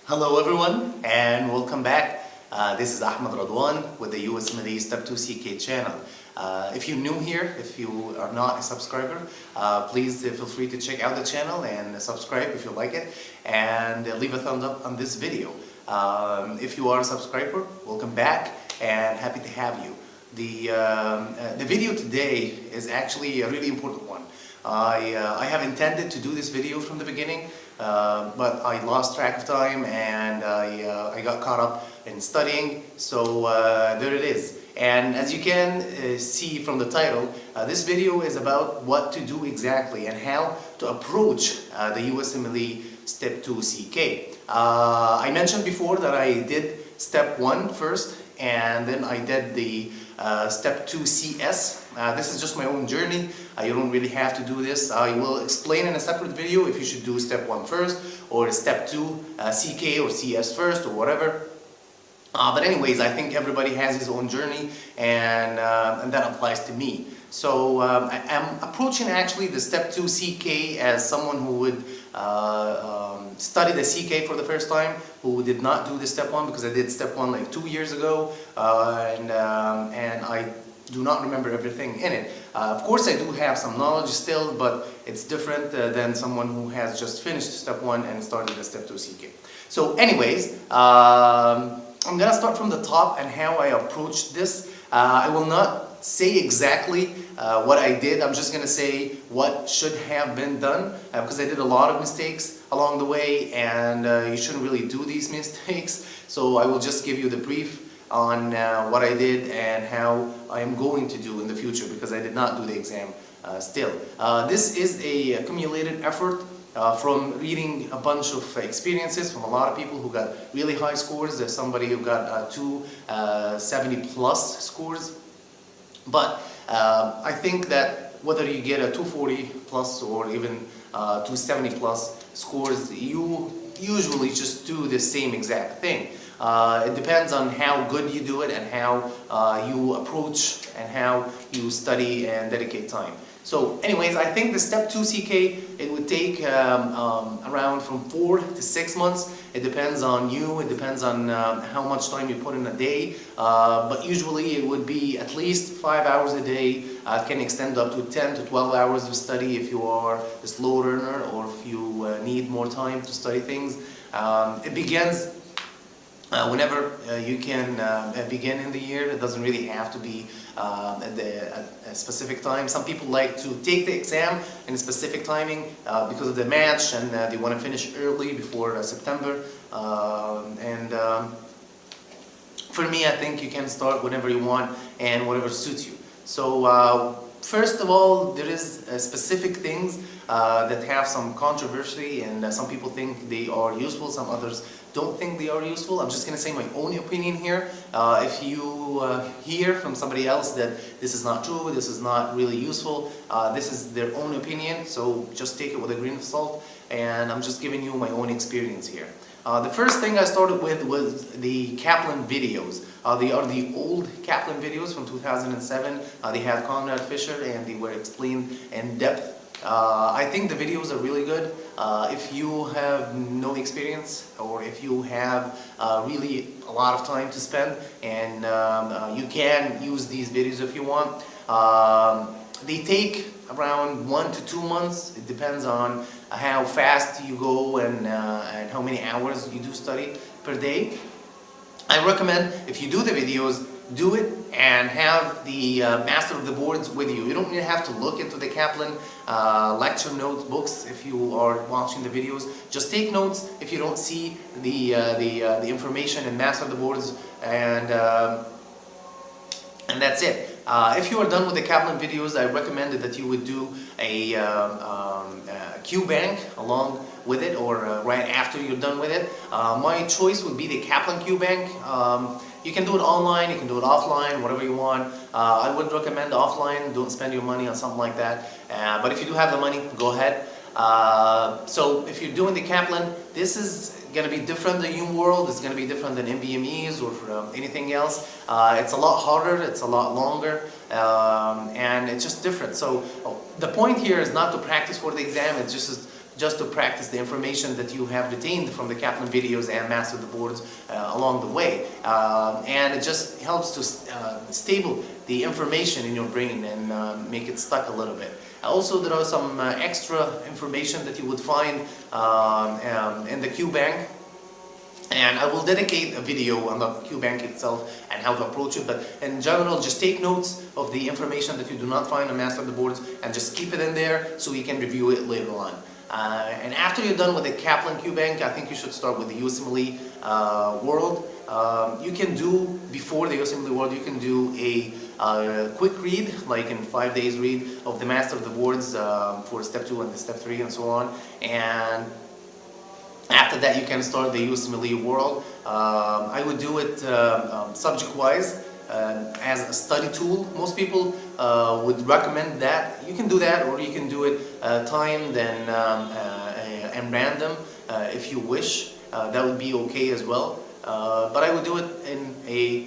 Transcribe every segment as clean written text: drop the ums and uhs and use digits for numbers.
Hello everyone and welcome back. This is Ahmed Radwan with the Usmle Step 2 CK channel. If you're new here, if you are not a subscriber, please feel free to check out the channel and subscribe if you like it, and leave a thumbs up on this video. If you are a subscriber, welcome back and happy to have you. The video today is actually a really important one. I have intended to do this video from the beginning, but I lost track of time and I got caught up in studying, so there it is. And as you can see from the title, this video is about what to do exactly and how to approach the USMLE Step 2 CK. I mentioned before that I did Step 1 first, and then I did the Step 2 CS. This is just my own journey. You don't really have to do this. I will explain in a separate video if you should do Step 1 first or Step 2 CK or CS first or whatever. But anyways, I think everybody has his own journey, and that applies to me. So I'm approaching actually the Step 2 CK as someone who would study the CK for the first time, who did not do the Step 1, because I did Step 1 like 2 years ago, and I do not remember everything in it. Of course I do have some knowledge still, but it's different than someone who has just finished Step 1 and started the Step 2 CK. So anyways, I'm gonna start from the top and how I approached this. I will not say exactly what I did. I'm just gonna say what should have been done, because I did a lot of mistakes along the way, and you shouldn't really do these mistakes. So I will just give you the brief on what I did and how I am going to do in the future, because I did not do the exam still. This is a accumulated effort from reading a bunch of experiences from a lot of people who got really high scores. There's somebody who got 270 plus scores. But I think that whether you get a 240 plus or even 270 plus scores, you usually just do the same exact thing. It depends on how good you do it and how you approach and how you study and dedicate time. So anyways, I think the Step 2 CK, it would take around from 4 to 6 months. It depends on you, it depends on how much time you put in a day, but usually it would be at least 5 hours a day. It can extend up to 10 to 12 hours of study if you are a slow learner or if you need more time to study things. It begins whenever you can begin in the year. It doesn't really have to be at a specific time. Some people like to take the exam in a specific timing because of the match, and they want to finish early before September. For me, I think you can start whenever you want and whatever suits you. So first of all, there is specific things that have some controversy, and some people think they are useful, some others don't think they are useful. I'm just going to say my own opinion here. If you hear from somebody else that this is not true, this is not really useful, this is their own opinion, so just take it with a grain of salt, and I'm just giving you my own experience here. The first thing I started with was the Kaplan videos. They are the old Kaplan videos from 2007. They had Conrad Fisher and they were explained in depth. I think the videos are really good. If you have no experience, or if you have really a lot of time to spend, and you can use these videos if you want. They take around 1 to 2 months. It depends on how fast you go and how many hours you do study per day. I recommend, if you do the videos, do it and have the master of the boards with you. You don't really have to look into the Kaplan lecture notes books if you are watching the videos. Just take notes if you don't see the information in master of the boards, and that's it. If you are done with the Kaplan videos, I recommended that you would do a Q bank along with it, or right after you're done with it. My choice would be the Kaplan Q bank. You can do it online, you can do it offline, whatever you want. I would recommend offline. Don't spend your money on something like that. But if you do have the money, go ahead. So if you're doing the Kaplan, this is going to be different than UWorld. It's going to be different than MBMEs or anything else. It's a lot harder, it's a lot longer, and it's just different. So the point here is not to practice for the exam. It's just to practice the information that you have retained from the Kaplan videos and master the boards along the way. And it just helps to stable the information in your brain and make it stuck a little bit. Also, there are some extra information that you would find in the QBank. And I will dedicate a video on the QBank itself and how to approach it, but in general, just take notes of the information that you do not find on Master of the Boards and just keep it in there so you can review it later on. And after you're done with the Kaplan QBank, I think you should start with the Usmle World. You can do, before the Usmle World, you can do a quick read, like in 5 days read of the Master of the Boards for step 2 and the step 3 and so on. And after that, you can start the Usmle World. I would do it subject-wise as a study tool. Most people would recommend that. You can do that, or you can do it timed and random if you wish. That would be okay as well. But I would do it in a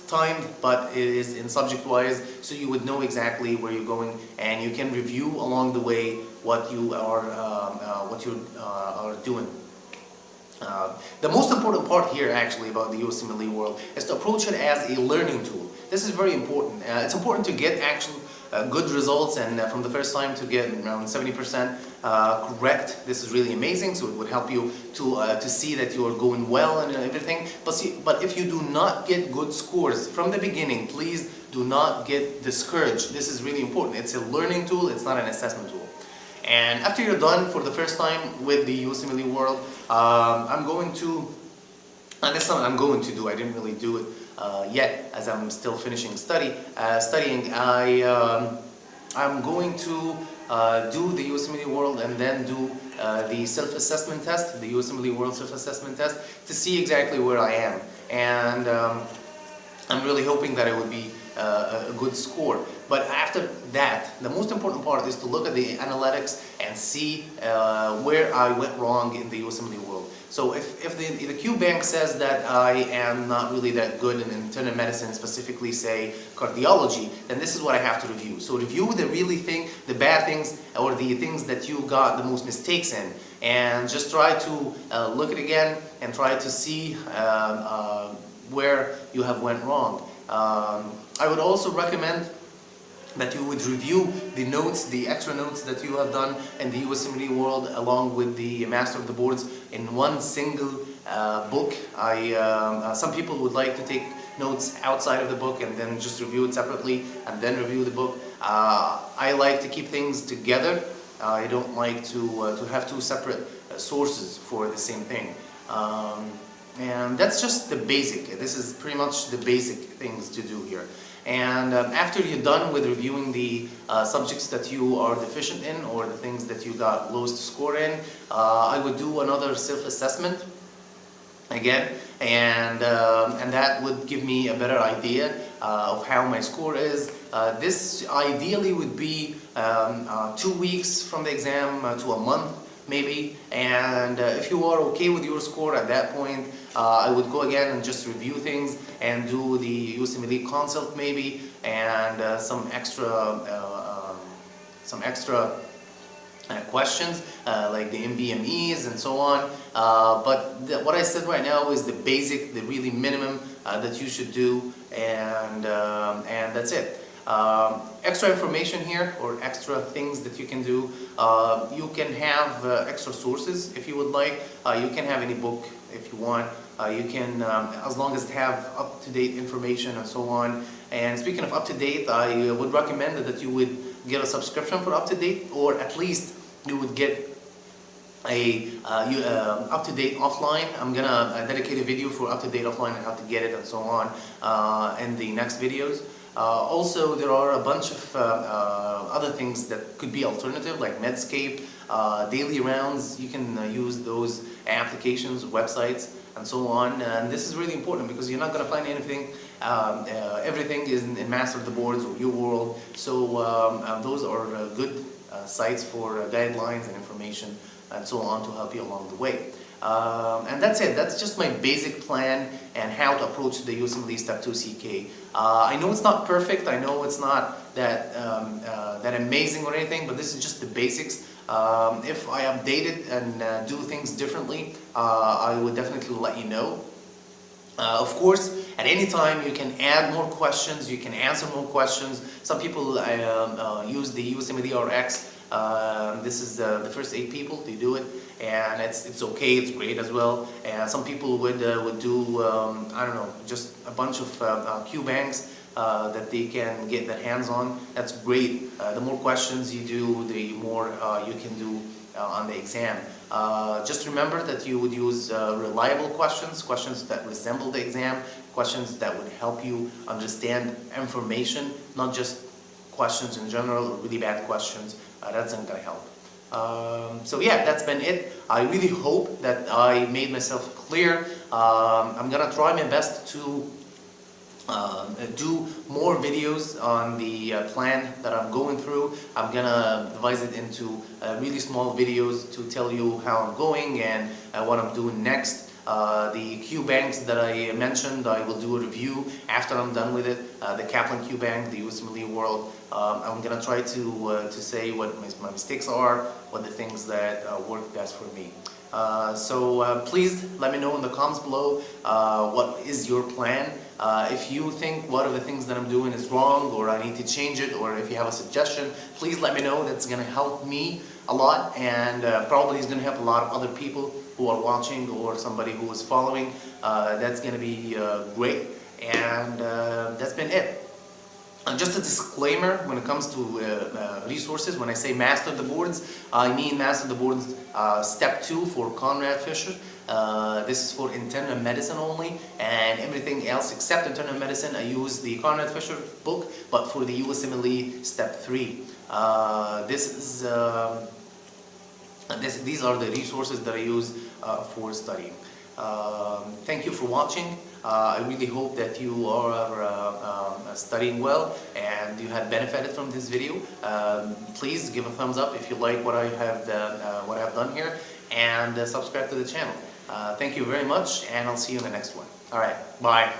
timed, but it is in subject-wise, so you would know exactly where you're going, and you can review along the way what you are doing. The most important part here, actually, about the Usmle World is to approach it as a learning tool. This is very important. It's important to get actual good results, and from the first time to get around 70% correct. This is really amazing, so it would help you to see that you are going well and everything. But if you do not get good scores from the beginning, please do not get discouraged. This is really important. It's a learning tool, it's not an assessment tool. And after you're done for the first time with the Usmle World, I'm going to, and that's something I'm going to do, I didn't really do it yet, as I'm still finishing studying. I'm going to do the Usmle World and then do the self-assessment test, the Usmle World self-assessment test, to see exactly where I am. And I'm really hoping that it would be a good score. But after that, the most important part is to look at the analytics and see where I went wrong in the Usmle World. So if the QBank says that I am not really that good in internal medicine, specifically say cardiology, then this is what I have to review. So review the bad things, or the things that you got the most mistakes in, and just try to look at it again and try to see where you have went wrong. I would also recommend that you would review the notes, the extra notes that you have done in the Usmle World along with the Master of the Boards in one single book. Some people would like to take notes outside of the book and then just review it separately and then review the book. I like to keep things together. I don't like to have two separate sources for the same thing. And that's just the basic. This is pretty much the basic things to do here. And after you're done with reviewing the subjects that you are deficient in, or the things that you got lowest score in, I would do another self-assessment again, and that would give me a better idea of how my score is. This ideally would be 2 weeks from the exam to a month, maybe. And if you are okay with your score at that point, I would go again and just review things and do the Usmle consult maybe, and some extra questions like the MBMEs and so on. But what I said right now is the basic, the really minimum that you should do, and that's it. Extra information here, or extra things that you can do. You can have extra sources if you would like. You can have any book if you want. You can, as long as it have up-to-date information and so on. And speaking of up-to-date, I would recommend that you would get a subscription for up-to-date, or at least you would get a up-to-date offline. I'm gonna dedicate a video for up-to-date offline and how to get it and so on in the next videos. Also, there are a bunch of other things that could be alternative, like Medscape, daily rounds. You can use those applications, websites, and so on. And this is really important because you're not going to find anything. Everything is in Master of the Boards or Your World. So those are good sites for guidelines and information and so on to help you along the way. And that's it. That's just my basic plan and how to approach the Usmle Step 2 CK. I know it's not perfect. I know it's not that amazing or anything, but this is just the basics. If I update it and do things differently, I would definitely let you know. Of course, at any time you can add more questions, you can answer more questions. Some people use the Usmle RX. This is the first 8 people to do it, and it's okay, it's great as well. And some people would do I don't know, just a bunch of Q banks that they can get their hands on. That's great. The more questions you do, the more you can do on the exam. Just remember that you would use reliable questions, questions that resemble the exam, questions that would help you understand information, not just questions in general or really bad questions. That's not going to help. So yeah, that's been it. I really hope that I made myself clear. I'm going to try my best to do more videos on the plan that I'm going through. I'm gonna divide it into really small videos to tell you how I'm going and what I'm doing next. The Q banks that I mentioned, I will do a review after I'm done with it. The Kaplan Q bank, the Usmle World. I'm gonna try to say what my mistakes are, what the things that work best for me. So please let me know in the comments below what is your plan. If you think one of the things that I'm doing is wrong or I need to change it, or if you have a suggestion, please let me know. That's going to help me a lot, and probably is going to help a lot of other people who are watching or somebody who is following. That's going to be great, and that's been it. Just a disclaimer when it comes to resources. When I say master the boards, I mean master the boards step 2 for Conrad Fisher. This is for internal medicine only, and everything else except internal medicine I use the Conrad Fisher book, but for the Usmle step 3. These are the resources that I use for studying. Thank you for watching. I really hope that you are studying well and you have benefited from this video. Please give a thumbs up if you like what I have done here, and subscribe to the channel. Thank you very much, and I'll see you in the next one. Alright, bye.